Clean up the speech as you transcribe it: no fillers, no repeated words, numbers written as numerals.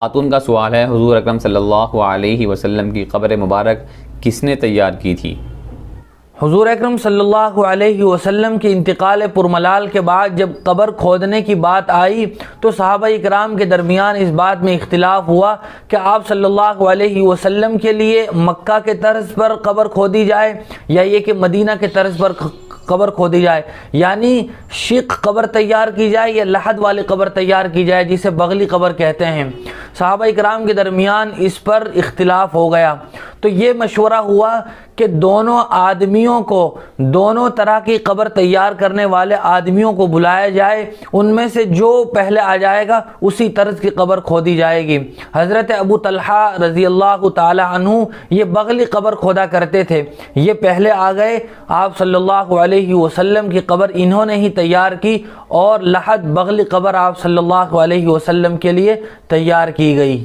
خاتون کا سوال ہے، حضور اکرم صلی اللہ علیہ وسلم کی قبر مبارک کس نے تیار کی تھی؟ حضور اکرم صلی اللہ علیہ وسلم کے انتقال پرملال کے بعد جب قبر کھودنے کی بات آئی تو صحابہ اکرام کے درمیان اس بات میں اختلاف ہوا کہ آپ صلی اللہ علیہ وسلم کے لیے مکہ کے طرز پر قبر کھودی جائے یا یہ کہ مدینہ کے طرز پر قبر کھودی جائے، یعنی شق قبر تیار کی جائے یا لحد والی قبر تیار کی جائے جسے بغلی قبر کہتے ہیں۔ صحابہ اکرام کے درمیان اس پر اختلاف ہو گیا تو یہ مشورہ ہوا کہ دونوں آدمیوں کو، دونوں طرح کی قبر تیار کرنے والے آدمیوں کو بلایا جائے، ان میں سے جو پہلے آ جائے گا اسی طرز کی قبر کھودی جائے گی۔ حضرت ابو طلحہ رضی اللہ تعالی عنہ یہ بغلی قبر کھودا کرتے تھے، یہ پہلے آ گئے، آپ صلی اللہ علیہ وسلم کی قبر انہوں نے ہی تیار کی اور لحد بغلی قبر آپ صلی اللہ علیہ وسلم کے لیے تیار کی گئی۔